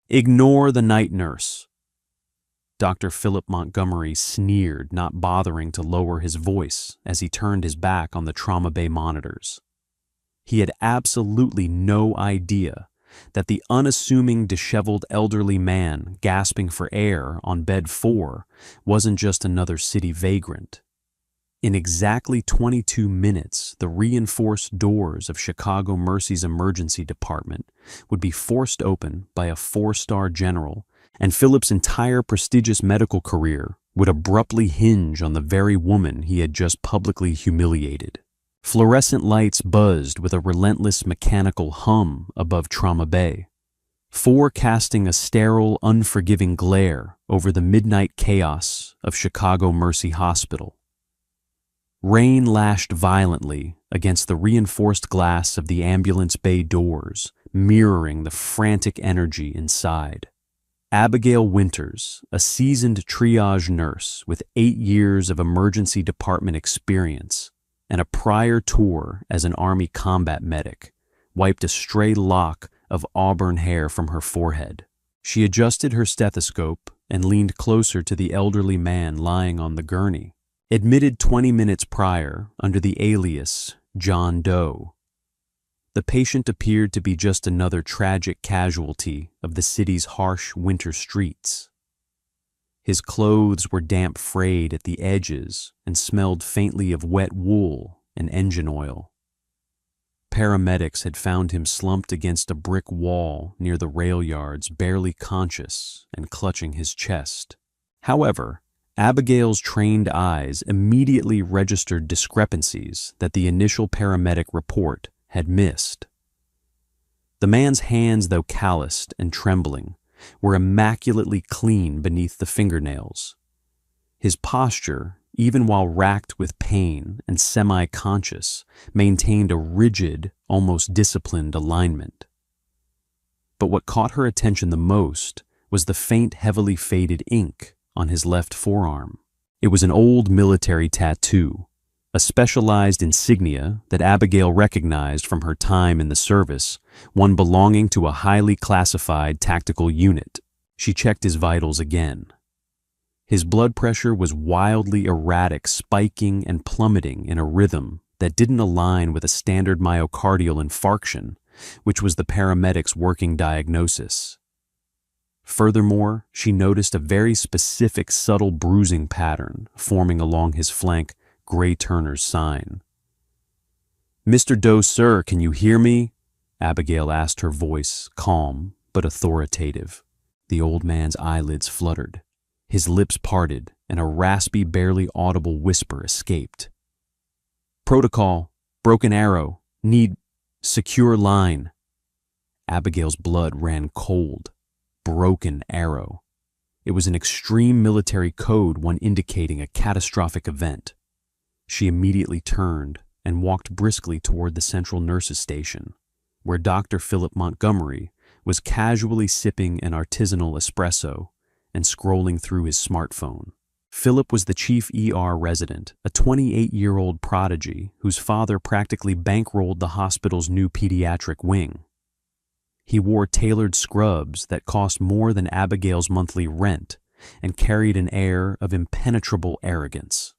Ignore the night nurse. Dr. Philip Montgomery sneered, not bothering to lower his voice as he turned his back on the trauma bay monitors. He had absolutely no idea that the unassuming, disheveled elderly man gasping for air on bed 4 wasn't just another city vagrant. In exactly 22 minutes, the reinforced doors of Chicago Mercy's emergency department would be forced open by a 4-star general, and Philip's entire prestigious medical career would abruptly hinge on the very woman he had just publicly humiliated. Fluorescent lights buzzed with a relentless mechanical hum above Trauma Bay, forecasting a sterile, unforgiving glare over the midnight chaos of Chicago Mercy Hospital. Rain lashed violently against the reinforced glass of the ambulance bay doors, mirroring the frantic energy inside. Abigail Winters, a seasoned triage nurse with 8 years of emergency department experience and a prior tour as an Army combat medic, wiped a stray lock of auburn hair from her forehead. She adjusted her stethoscope and leaned closer to the elderly man lying on the gurney. Admitted 20 minutes prior under the alias John Doe, the patient appeared to be just another tragic casualty of the city's harsh winter streets. His clothes were damp frayed at the edges and smelled faintly of wet wool and engine oil. Paramedics had found him slumped against a brick wall near the rail yards, barely conscious and clutching his chest. However, Abigail's trained eyes immediately registered discrepancies that the initial paramedic report had missed. The man's hands, though calloused and trembling, were immaculately clean beneath the fingernails. His posture, even while racked with pain and semi-conscious, maintained a rigid, almost disciplined alignment. But what caught her attention the most was the faint, heavily faded ink on his left forearm. It was an old military tattoo, a specialized insignia that Abigail recognized from her time in the service, one belonging to a highly classified tactical unit. She checked his vitals again. His blood pressure was wildly erratic, spiking and plummeting in a rhythm that didn't align with a standard myocardial infarction, which was the paramedic's working diagnosis. Furthermore, she noticed a very specific subtle bruising pattern forming along his flank, Gray Turner's sign. "Mr. Doe, sir, can you hear me?" Abigail asked, her voice calm but authoritative. The old man's eyelids fluttered. His lips parted, and a raspy, barely audible whisper escaped. "Protocol, broken arrow, need secure line." Abigail's blood ran cold. Broken arrow. It was an extreme military code, one indicating a catastrophic event. She immediately turned and walked briskly toward the central nurses' station, where Dr. Philip Montgomery was casually sipping an artisanal espresso and scrolling through his smartphone. Philip was the chief ER resident, a 28-year-old prodigy whose father practically bankrolled the hospital's new pediatric wing. He wore tailored scrubs that cost more than Abigail's monthly rent and carried an air of impenetrable arrogance.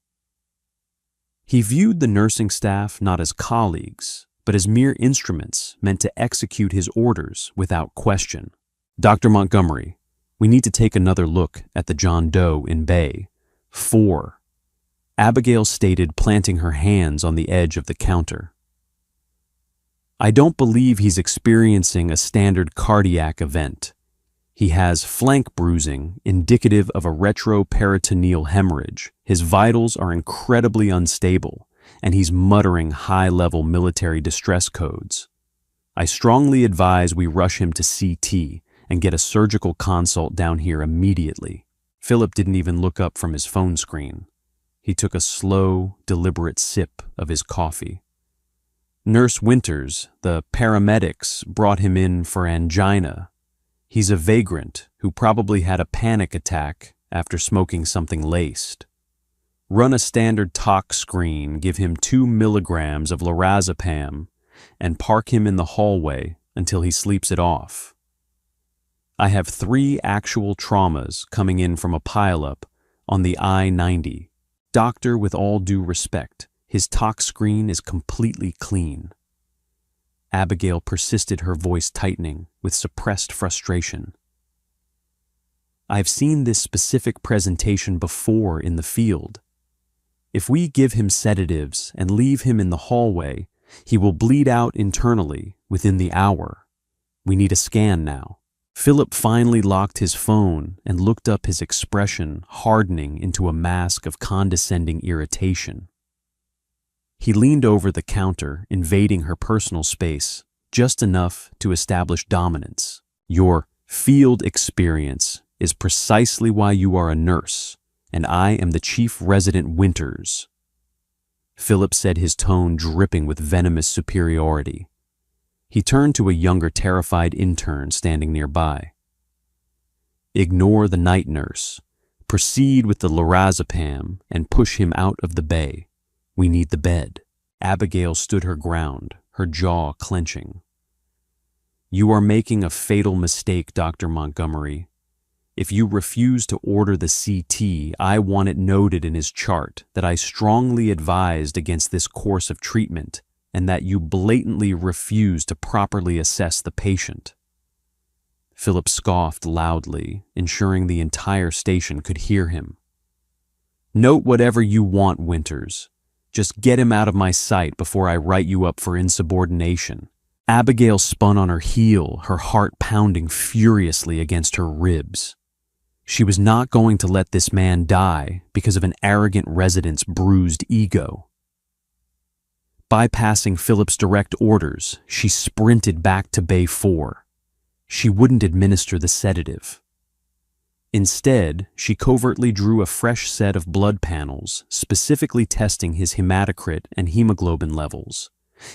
He viewed the nursing staff not as colleagues, but as mere instruments meant to execute his orders without question. "Dr. Montgomery, we need to take another look at the John Doe in Bay 4, Abigail stated, planting her hands on the edge of the counter. "I don't believe he's experiencing a standard cardiac event. He has flank bruising indicative of a retroperitoneal hemorrhage. His vitals are incredibly unstable, and he's muttering high-level military distress codes. I strongly advise we rush him to CT and get a surgical consult down here immediately." Philip didn't even look up from his phone screen. He took a slow, deliberate sip of his coffee. "Nurse Winters, the paramedics, brought him in for angina. He's a vagrant who probably had a panic attack after smoking something laced. Run a standard tox screen, give him 2 milligrams of lorazepam, and park him in the hallway until he sleeps it off." I have 3 actual traumas coming in from a pileup on the I-90. Doctor, with all due respect, his tox screen is completely clean. Abigail persisted, her voice tightening with suppressed frustration. I've seen this specific presentation before in the field. If we give him sedatives and leave him in the hallway, he will bleed out internally within the hour. We need a scan now. Philip finally locked his phone and looked up, his expression hardening into a mask of condescending irritation. He leaned over the counter, invading her personal space, just enough to establish dominance. Your field experience is precisely why you are a nurse, and I am the chief resident Winters. Philip said, his tone dripping with venomous superiority. He turned to a younger, terrified intern standing nearby. Ignore the night nurse. Proceed with the lorazepam and push him out of the bay. We need the bed. Abigail stood her ground, her jaw clenching. You are making a fatal mistake, Dr. Montgomery. If you refuse to order the CT, I want it noted in his chart that I strongly advised against this course of treatment and that you blatantly refuse to properly assess the patient. Philip scoffed loudly, ensuring the entire station could hear him. Note whatever you want, Winters. Just get him out of my sight before I write you up for insubordination. Abigail spun on her heel, her heart pounding furiously against her ribs. She was not going to let this man die because of an arrogant resident's bruised ego. Bypassing Philip's direct orders, she sprinted back to Bay 4. She wouldn't administer the sedative. Instead, she covertly drew a fresh set of blood panels, specifically testing his hematocrit and hemoglobin levels,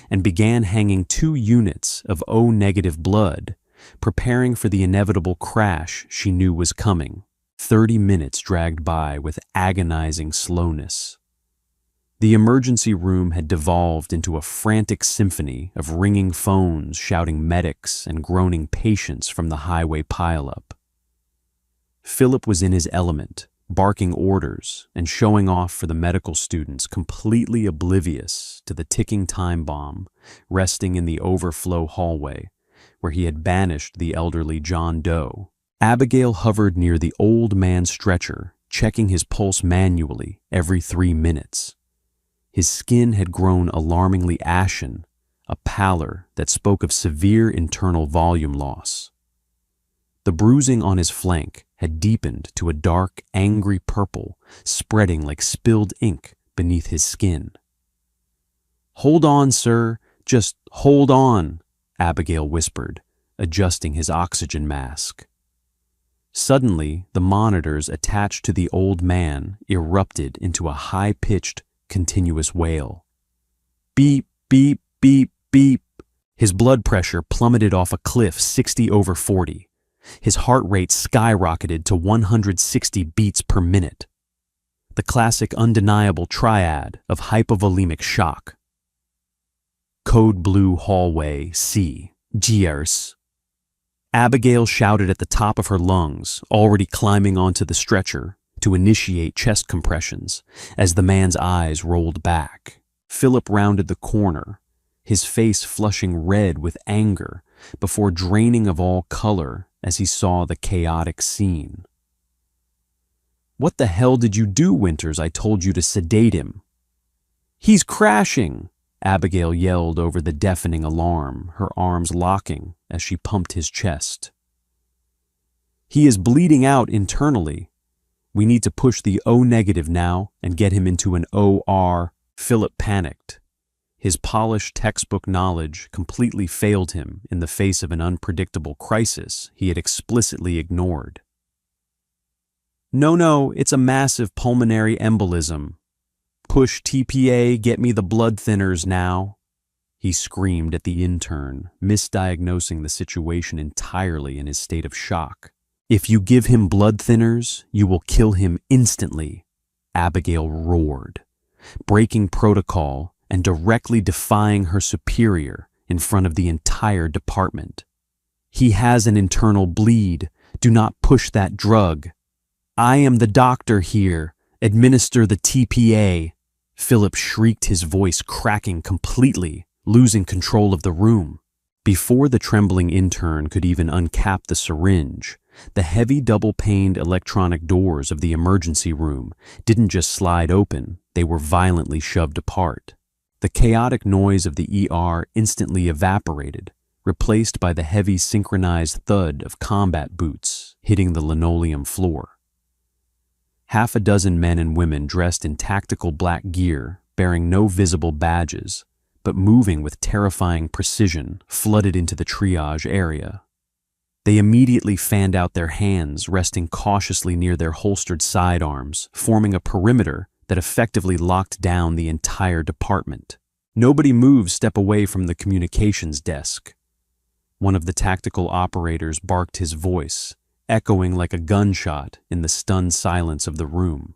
and began hanging 2 units of O-negative blood, preparing for the inevitable crash she knew was coming. 30 minutes dragged by with agonizing slowness. The emergency room had devolved into a frantic symphony of ringing phones shouting medics and groaning patients from the highway pileup. Philip was in his element, barking orders and showing off for the medical students, completely oblivious to the ticking time bomb resting in the overflow hallway where he had banished the elderly John Doe. Abigail hovered near the old man's stretcher, checking his pulse manually every 3 minutes. His skin had grown alarmingly ashen, a pallor that spoke of severe internal volume loss. The bruising on his flank had deepened to a dark, angry purple, spreading like spilled ink beneath his skin. "Hold on, sir, just hold on," Abigail whispered, adjusting his oxygen mask. Suddenly, the monitors attached to the old man erupted into a high-pitched, continuous wail. Beep, beep, beep, beep. His blood pressure plummeted off a cliff 60/40. His heart rate skyrocketed to 160 beats per minute. The classic undeniable triad of hypovolemic shock. Code blue hallway C. Gears. Abigail shouted at the top of her lungs, already climbing onto the stretcher, to initiate chest compressions as the man's eyes rolled back. Philip rounded the corner, his face flushing red with anger before draining of all color as he saw the chaotic scene. "What the hell did you do, Winters? I told you to sedate him." "He's crashing!" Abigail yelled over the deafening alarm, her arms locking as she pumped his chest. "He is bleeding out internally. We need to push the O-negative now and get him into an OR. Philip panicked. His polished textbook knowledge completely failed him in the face of an unpredictable crisis he had explicitly ignored. No, it's a massive pulmonary embolism. Push TPA, get me the blood thinners now," he screamed at the intern, misdiagnosing the situation entirely in his state of shock. "If you give him blood thinners, you will kill him instantly," Abigail roared, breaking protocol and directly defying her superior in front of the entire department. "He has an internal bleed. Do not push that drug. I am the doctor here. Administer the TPA. Philip shrieked, his voice cracking completely, losing control of the room. Before the trembling intern could even uncap the syringe, the heavy double-paned electronic doors of the emergency room didn't just slide open, they were violently shoved apart. The chaotic noise of the ER instantly evaporated, replaced by the heavy synchronized thud of combat boots hitting the linoleum floor. Half a dozen men and women dressed in tactical black gear, bearing no visible badges, but moving with terrifying precision, flooded into the triage area. They immediately fanned out their hands, resting cautiously near their holstered sidearms, forming a perimeter that effectively locked down the entire department. Nobody moved step away from the communications desk. One of the tactical operators barked, his voice echoing like a gunshot in the stunned silence of the room.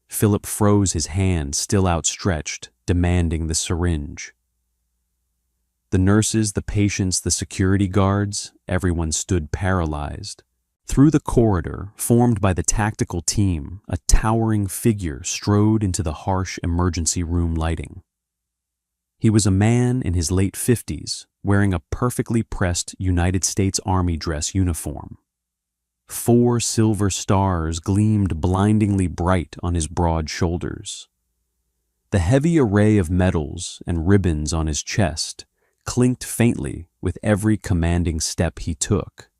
Philip froze, his hand still outstretched, demanding the syringe. The nurses, the patients, the security guards, everyone stood paralyzed. Through the corridor, formed by the tactical team, a towering figure strode into the harsh emergency room lighting. He was a man in his late 50s, wearing a perfectly pressed United States Army dress uniform. 4 silver stars gleamed blindingly bright on his broad shoulders. The heavy array of medals and ribbons on his chest clinked faintly with every commanding step he took.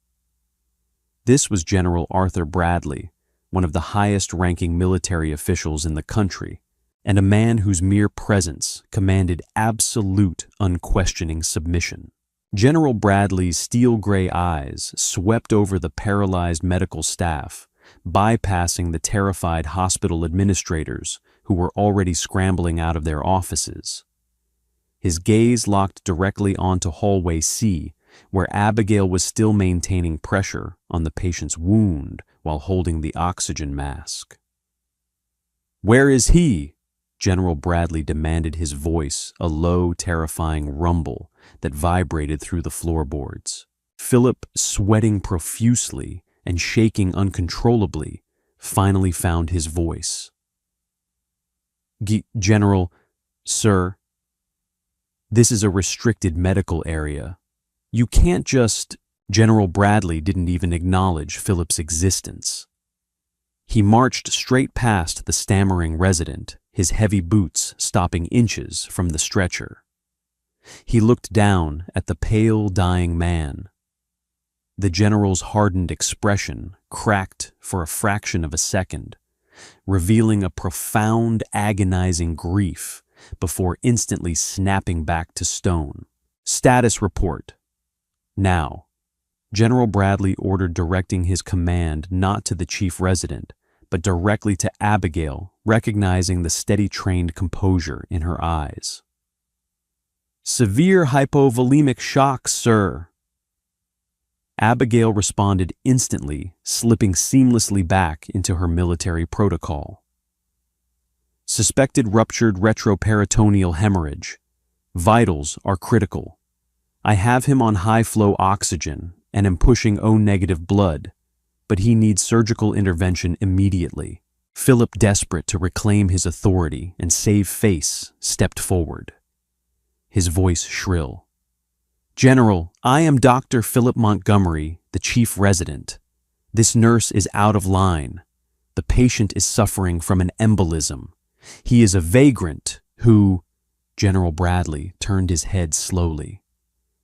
This was General Arthur Bradley, one of the highest-ranking military officials in the country, and a man whose mere presence commanded absolute, unquestioning submission. General Bradley's steel-gray eyes swept over the paralyzed medical staff, bypassing the terrified hospital administrators who were already scrambling out of their offices. His gaze locked directly onto hallway C, where Abigail was still maintaining pressure on the patient's wound while holding the oxygen mask. "Where is he?" General Bradley demanded, his voice a low, terrifying rumble that vibrated through the floorboards. Philip, sweating profusely and shaking uncontrollably, finally found his voice. "General, sir, this is a restricted medical area. You can't just—" General Bradley didn't even acknowledge Philip's existence. He marched straight past the stammering resident, his heavy boots stopping inches from the stretcher. He looked down at the pale, dying man. The general's hardened expression cracked for a fraction of a second, revealing a profound, agonizing grief before instantly snapping back to stone. "Status report. Now." General Bradley ordered, directing his command not to the chief resident, but directly to Abigail, recognizing the steady, trained composure in her eyes. "Severe hypovolemic shock, sir." Abigail responded instantly, slipping seamlessly back into her military protocol. "Suspected ruptured retroperitoneal hemorrhage. Vitals are critical. I have him on high-flow oxygen and am pushing O-negative blood, but he needs surgical intervention immediately." Philip, desperate to reclaim his authority and save face, stepped forward. His voice shrill. "General, I am Dr. Philip Montgomery, the chief resident. This nurse is out of line. The patient is suffering from an embolism. He is a vagrant who—" General Bradley turned his head slowly.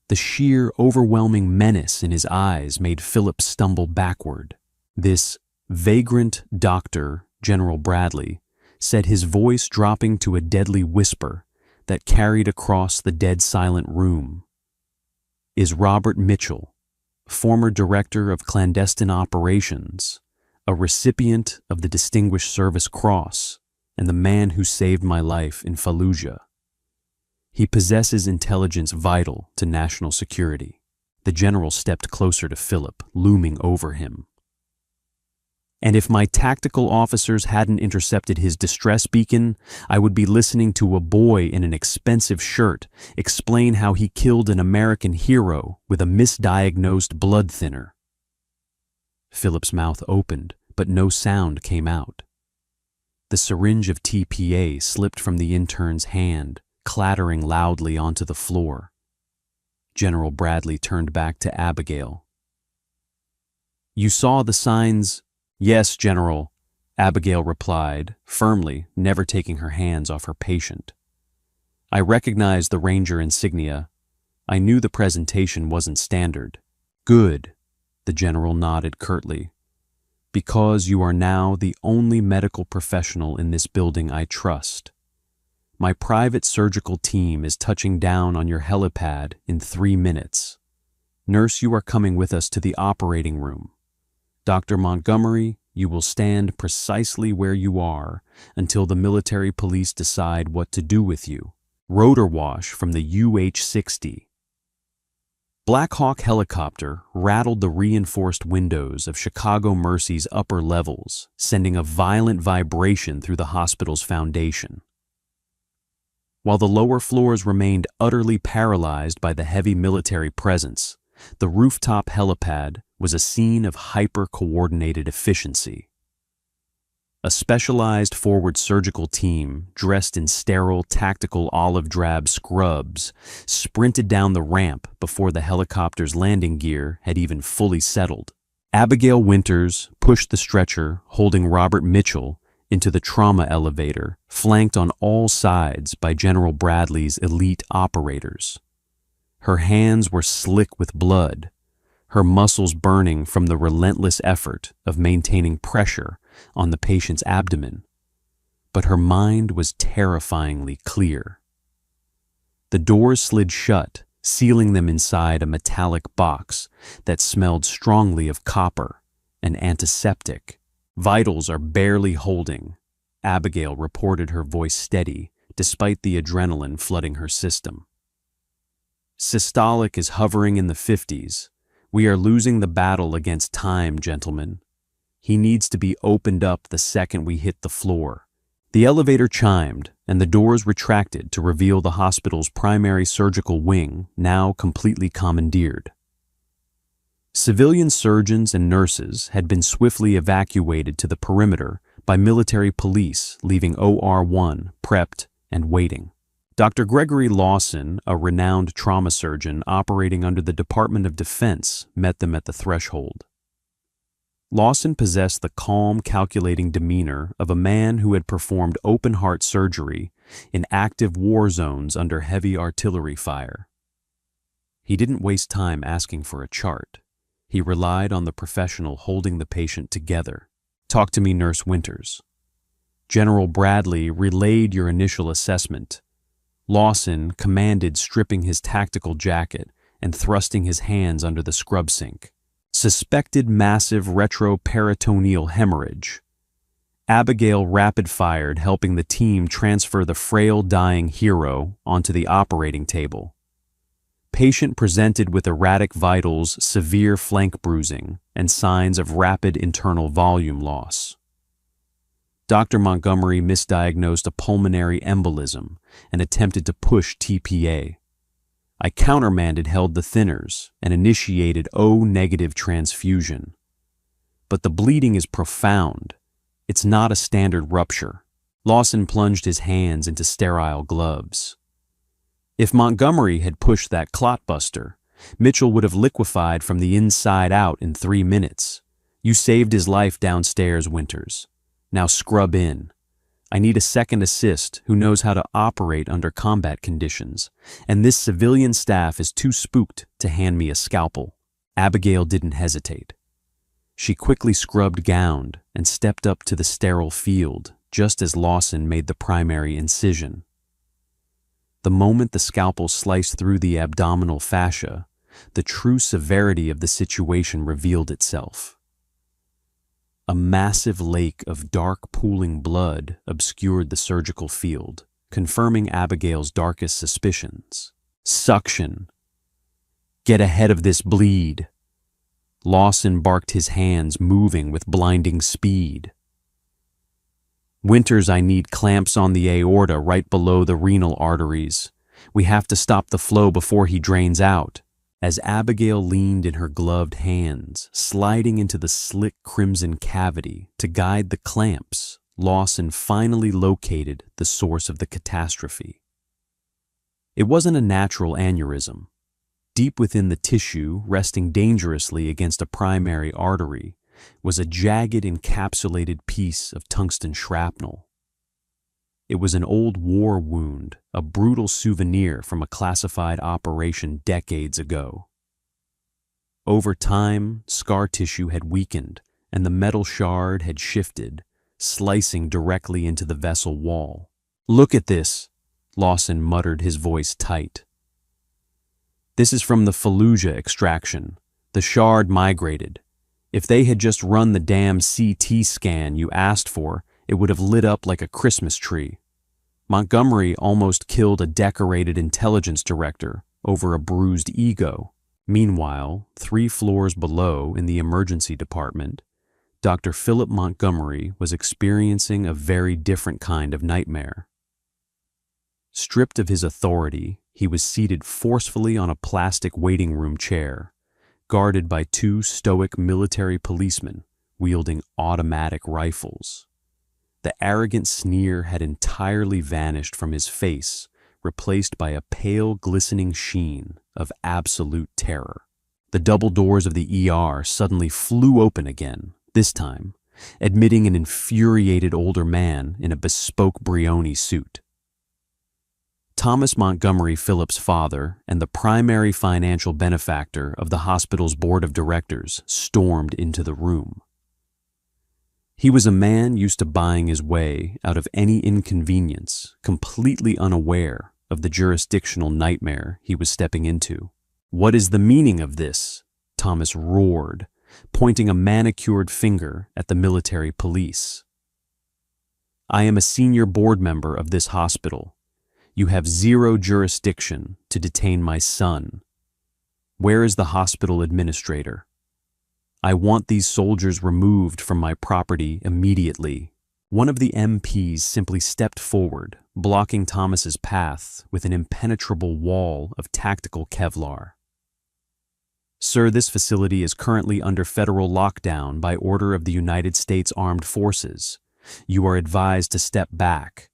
The sheer, overwhelming menace in his eyes made Philip stumble backward. "This vagrant doctor," General Bradley said, his voice dropping to a deadly whisper that carried across the dead silent room, "is Robert Mitchell, former director of clandestine operations, a recipient of the Distinguished Service Cross, and the man who saved my life in Fallujah. He possesses intelligence vital to national security." The general stepped closer to Philip, looming over him. "And if my tactical officers hadn't intercepted his distress beacon, I would be listening to a boy in an expensive shirt explain how he killed an American hero with a misdiagnosed blood thinner." Philip's mouth opened, but no sound came out. The syringe of TPA slipped from the intern's hand, clattering loudly onto the floor. General Bradley turned back to Abigail. "You saw the signs?" "Yes, General," Abigail replied, firmly, never taking her hands off her patient. "I recognized the Ranger insignia. I knew the presentation wasn't standard." "Good," the general nodded curtly. "Because you are now the only medical professional in this building I trust. My private surgical team is touching down on your helipad in 3 minutes. Nurse, you are coming with us to the operating room. Dr. Montgomery, you will stand precisely where you are until the military police decide what to do with you. Rotor wash from the UH-60. Black Hawk helicopter rattled the reinforced windows of Chicago Mercy's upper levels, sending a violent vibration through the hospital's foundation. While the lower floors remained utterly paralyzed by the heavy military presence, the rooftop helipad was a scene of hyper-coordinated efficiency. A specialized forward surgical team, dressed in sterile tactical olive drab scrubs, sprinted down the ramp before the helicopter's landing gear had even fully settled. Abigail Winters pushed the stretcher holding Robert Mitchell into the trauma elevator, flanked on all sides by General Bradley's elite operators. Her hands were slick with blood, her muscles burning from the relentless effort of maintaining pressure on the patient's abdomen, but her mind was terrifyingly clear. The doors slid shut, sealing them inside a metallic box that smelled strongly of copper and antiseptic. "Vitals are barely holding," Abigail reported, her voice steady despite the adrenaline flooding her system. "Systolic is hovering in the 50s. We are losing the battle against time, gentlemen. He needs to be opened up the second we hit the floor." The elevator chimed, and the doors retracted to reveal the hospital's primary surgical wing, now completely commandeered. Civilian surgeons and nurses had been swiftly evacuated to the perimeter by military police, leaving OR-1 prepped and waiting. Dr. Gregory Lawson, a renowned trauma surgeon operating under the Department of Defense, met them at the threshold. Lawson possessed the calm, calculating demeanor of a man who had performed open-heart surgery in active war zones under heavy artillery fire. He didn't waste time asking for a chart. He relied on the professional holding the patient together. "Talk to me, Nurse Winters." General Bradley relayed your initial assessment. Lawson commanded, stripping his tactical jacket and thrusting his hands under the scrub sink. "Suspected massive retroperitoneal hemorrhage." Abigail rapid-fired, helping the team transfer the frail, dying hero onto the operating table. Patient presented with erratic vitals, severe flank bruising, and signs of rapid internal volume loss. Dr. Montgomery misdiagnosed a pulmonary embolism and attempted to push TPA. I countermanded, held the thinners, and initiated O-negative transfusion. But the bleeding is profound. It's not a standard rupture. Lawson plunged his hands into sterile gloves. If Montgomery had pushed that clot buster, Mitchell would have liquefied from the inside out in 3 minutes. You saved his life downstairs, Winters. Now scrub in. I need a second assist who knows how to operate under combat conditions, and this civilian staff is too spooked to hand me a scalpel. Abigail didn't hesitate. She quickly scrubbed gowned and stepped up to the sterile field just as Lawson made the primary incision. The moment the scalpel sliced through the abdominal fascia, the true severity of the situation revealed itself. A massive lake of dark pooling blood obscured the surgical field, confirming Abigail's darkest suspicions. "Suction. Get ahead of this bleed." Lawson barked, his hands moving with blinding speed. "Winters, I need clamps on the aorta right below the renal arteries. We have to stop the flow before he drains out." As Abigail leaned in her gloved hands, sliding into the slick crimson cavity to guide the clamps, Lawson finally located the source of the catastrophe. It wasn't a natural aneurysm. Deep within the tissue, resting dangerously against a primary artery, was a jagged encapsulated piece of tungsten shrapnel. It was an old war wound, a brutal souvenir from a classified operation decades ago. Over time, scar tissue had weakened, and the metal shard had shifted, slicing directly into the vessel wall. "Look at this," Lawson muttered, his voice tight. "This is from the Fallujah extraction. The shard migrated. If they had just run the damn CT scan you asked for, it would have lit up like a Christmas tree. Montgomery almost killed a decorated intelligence director over a bruised ego." Meanwhile, 3 floors below in the emergency department, Dr. Philip Montgomery was experiencing a very different kind of nightmare. Stripped of his authority, he was seated forcefully on a plastic waiting room chair, guarded by 2 stoic military policemen wielding automatic rifles. The arrogant sneer had entirely vanished from his face, replaced by a pale, glistening sheen of absolute terror. The double doors of the ER suddenly flew open again, this time, admitting an infuriated older man in a bespoke Brioni suit. Thomas Montgomery Phillips' father and the primary financial benefactor of the hospital's board of directors stormed into the room. He was a man used to buying his way out of any inconvenience, completely unaware of the jurisdictional nightmare he was stepping into. "What is the meaning of this?" Thomas roared, pointing a manicured finger at the military police. "I am a senior board member of this hospital. You have 0 jurisdiction to detain my son. Where is the hospital administrator? I want these soldiers removed from my property immediately." One of the MPs simply stepped forward, blocking Thomas's path with an impenetrable wall of tactical Kevlar. "Sir, this facility is currently under federal lockdown by order of the United States Armed Forces. You are advised to step back."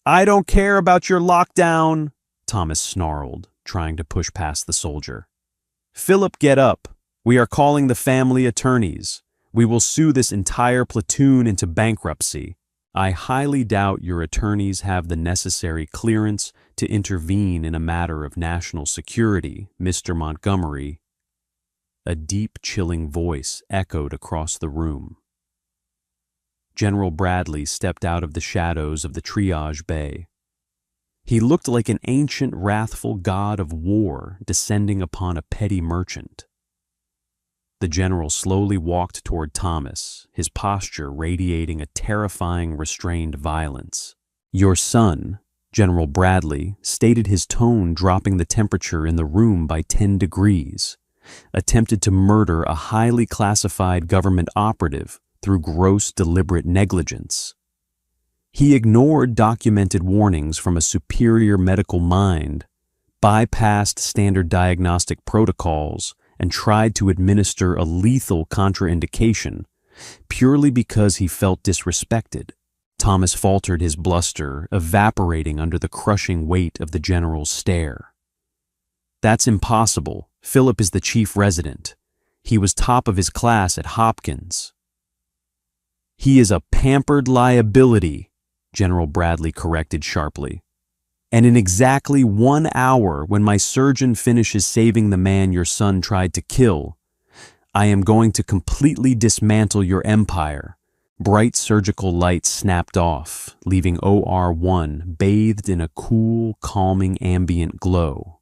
"I don't care about your lockdown," Thomas snarled, trying to push past the soldier. "Philip, get up. We are calling the family attorneys. We will sue this entire platoon into bankruptcy. I highly doubt your attorneys have the necessary clearance to intervene in a matter of national security, Mr. Montgomery." A deep, chilling voice echoed across the room. General Bradley stepped out of the shadows of the triage bay. He looked like an ancient, wrathful god of war descending upon a petty merchant. The general slowly walked toward Thomas, his posture radiating a terrifying, restrained violence. "Your son," General Bradley stated, his tone dropping the temperature in the room by 10 degrees, attempted to murder a highly classified government operative through gross, deliberate negligence. He ignored documented warnings from a superior medical mind, bypassed standard diagnostic protocols, and tried to administer a lethal contraindication purely because he felt disrespected. Thomas faltered, his bluster evaporating under the crushing weight of the general's stare. "That's impossible. Philip is the chief resident. He was top of his class at Hopkins." "He is a pampered liability," General Bradley corrected sharply. "And in exactly 1 hour, when my surgeon finishes saving the man your son tried to kill, I am going to completely dismantle your empire." Bright surgical lights snapped off, leaving OR1 bathed in a cool, calming ambient glow.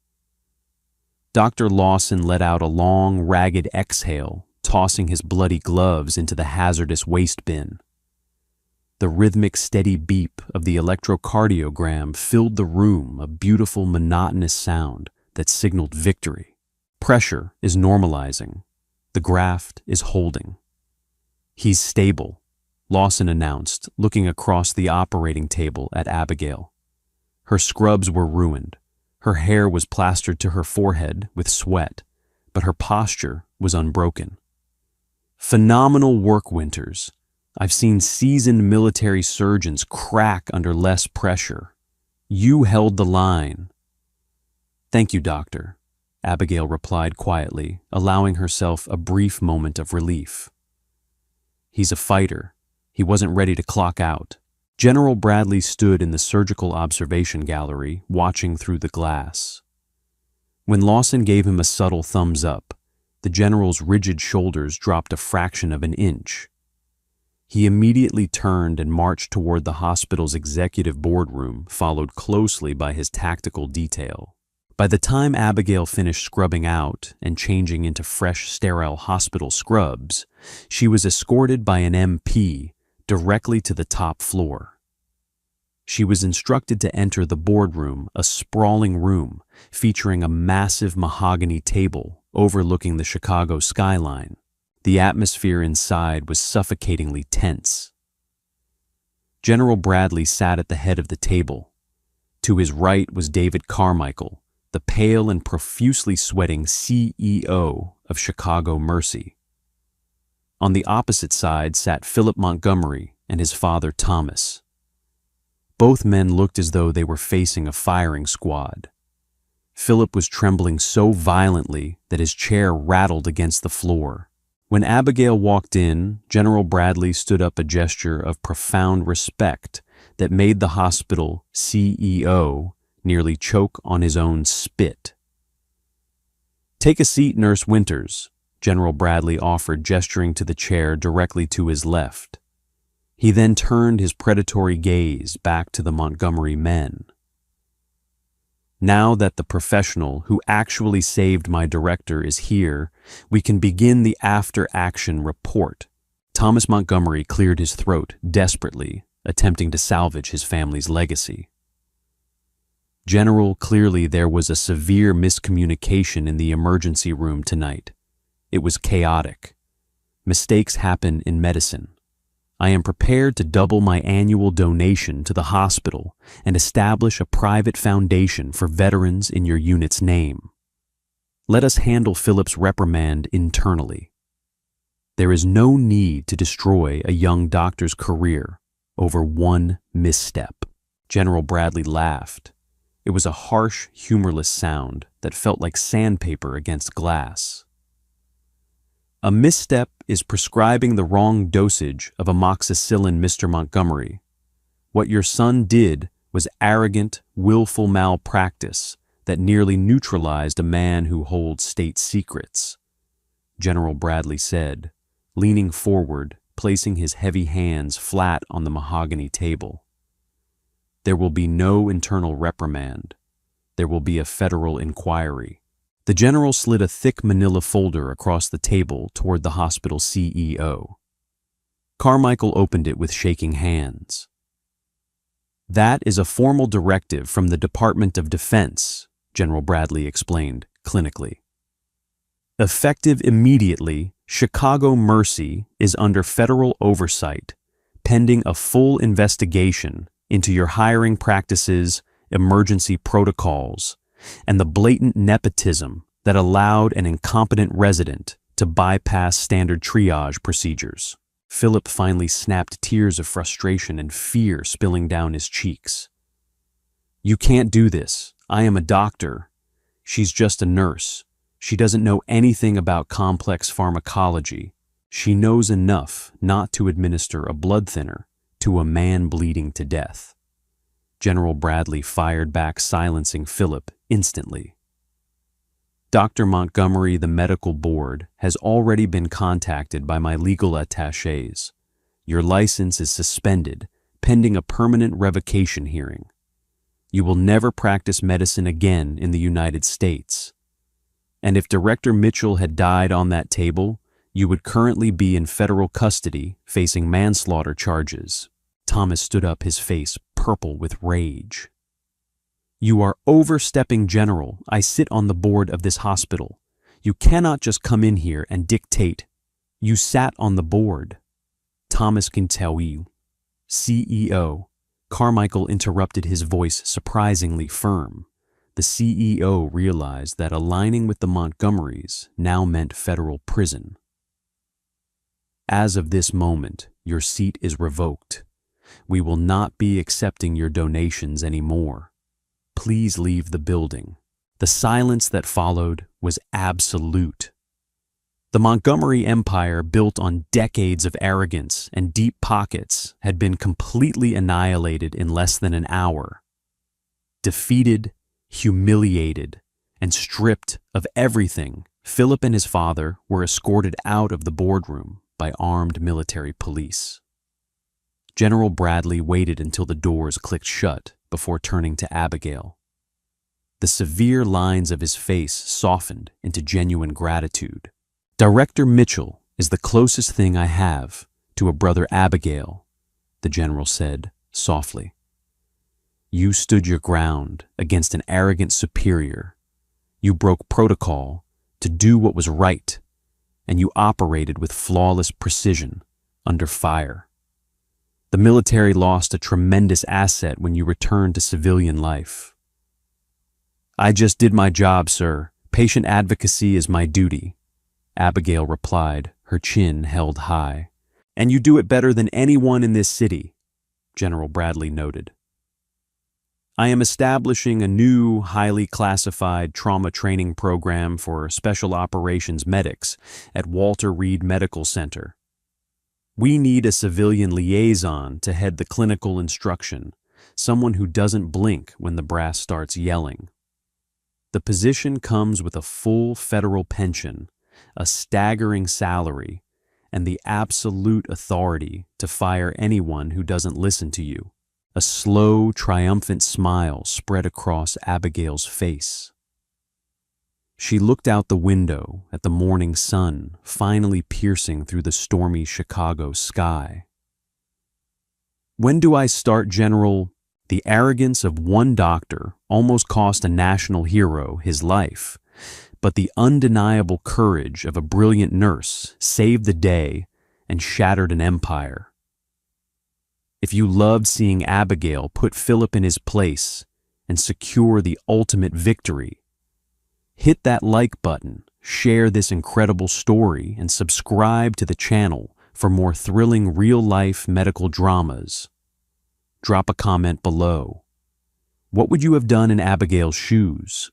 Dr. Lawson let out a long, ragged exhale, tossing his bloody gloves into the hazardous waste bin. The rhythmic, steady beep of the electrocardiogram filled the room, a beautiful, monotonous sound that signaled victory. "Pressure is normalizing. The graft is holding." "He's stable," Lawson announced, looking across the operating table at Abigail. Her scrubs were ruined, Her hair was plastered to her forehead with sweat, but her posture was unbroken. Phenomenal work, Winters. I've seen seasoned military surgeons crack under less pressure. You held the line. Thank you, Doctor, Abigail replied quietly, allowing herself a brief moment of relief. He's a fighter. He wasn't ready to clock out. General Bradley stood in the surgical observation gallery, watching through the glass. When Lawson gave him a subtle thumbs up, the general's rigid shoulders dropped a fraction of an inch. He immediately turned and marched toward the hospital's executive boardroom, followed closely by his tactical detail. By the time Abigail finished scrubbing out and changing into fresh, sterile hospital scrubs, she was escorted by an MP directly to the top floor. She was instructed to enter the boardroom, a sprawling room featuring a massive mahogany table overlooking the Chicago skyline. The atmosphere inside was suffocatingly tense. General Bradley sat at the head of the table. To his right was David Carmichael, the pale and profusely sweating CEO of Chicago Mercy. On the opposite side sat Philip Montgomery and his father Thomas. Both men looked as though they were facing a firing squad. Philip was trembling so violently that his chair rattled against the floor. When Abigail walked in, General Bradley stood up a gesture of profound respect that made the hospital CEO nearly choke on his own spit. "Take a seat, Nurse Winters," General Bradley offered, gesturing to the chair directly to his left. He then turned his predatory gaze back to the Montgomery men. "Now that the professional who actually saved my director is here, we can begin the after-action report." Thomas Montgomery cleared his throat desperately, attempting to salvage his family's legacy. "General, clearly there was a severe miscommunication in the emergency room tonight. It was chaotic. Mistakes happen in medicine. I am prepared to double my annual donation to the hospital and establish a private foundation for veterans in your unit's name. Let us handle Philip's reprimand internally. There is no need to destroy a young doctor's career over one misstep." General Bradley laughed. It was a harsh, humorless sound that felt like sandpaper against glass. "A misstep is prescribing the wrong dosage of amoxicillin, Mr. Montgomery. What your son did was arrogant, willful malpractice that nearly neutralized a man who holds state secrets," General Bradley said, leaning forward, placing his heavy hands flat on the mahogany table. "There will be no internal reprimand. There will be a federal inquiry." The general slid a thick manila folder across the table toward the hospital CEO. Carmichael opened it with shaking hands. "That is a formal directive from the Department of Defense," General Bradley explained clinically. "Effective immediately, Chicago Mercy is under federal oversight, pending a full investigation into your hiring practices, emergency protocols, and the blatant nepotism that allowed an incompetent resident to bypass standard triage procedures." Philip finally snapped, tears of frustration and fear spilling down his cheeks. "You can't do this. I am a doctor. She's just a nurse. She doesn't know anything about complex pharmacology. She knows enough not to administer a blood thinner to a man bleeding to death." General Bradley fired back, silencing Philip instantly. "Dr. Montgomery, the medical board has already been contacted by my legal attachés. Your license is suspended, pending a permanent revocation hearing. You will never practice medicine again in the United States. And if Director Mitchell had died on that table, you would currently be in federal custody facing manslaughter charges." Thomas stood up, his face purple with rage. "You are overstepping, General. I sit on the board of this hospital. You cannot just come in here and dictate. You sat on the board." "Thomas can tell you." CEO. Carmichael interrupted, his voice surprisingly firm. the CEO realized that aligning with the Montgomerys now meant federal prison. As of this moment, your seat is revoked. We will not be accepting your donations anymore. Please leave the building. The silence that followed was absolute. The Montgomery Empire, built on decades of arrogance and deep pockets, had been completely annihilated in less than an hour. Defeated, humiliated, and stripped of everything, Philip and his father were escorted out of the boardroom by armed military police. General Bradley waited until the doors clicked shut before turning to Abigail. The severe lines of his face softened into genuine gratitude. "Director Mitchell is the closest thing I have to a brother Abigail," the general said softly. "You stood your ground against an arrogant superior. You broke protocol to do what was right, and you operated with flawless precision under fire. The military lost a tremendous asset when you returned to civilian life." "I just did my job, sir. Patient advocacy is my duty," Abigail replied, her chin held high. "And you do it better than anyone in this city," General Bradley noted. "I am establishing a new, highly classified trauma training program for special operations medics at Walter Reed Medical Center. We need a civilian liaison to head the clinical instruction, someone who doesn't blink when the brass starts yelling. The position comes with a full federal pension, a staggering salary, and the absolute authority to fire anyone who doesn't listen to you." A slow, triumphant smile spread across Abigail's face. She looked out the window at the morning sun finally piercing through the stormy Chicago sky. "When do I start, General?" The arrogance of one doctor almost cost a national hero his life, but the undeniable courage of a brilliant nurse saved the day and shattered an empire. If you loved seeing Abigail put Philip in his place and secure the ultimate victory, hit that like button, share this incredible story, and subscribe to the channel for more thrilling real-life medical dramas. Drop a comment below. What would you have done in Abigail's shoes?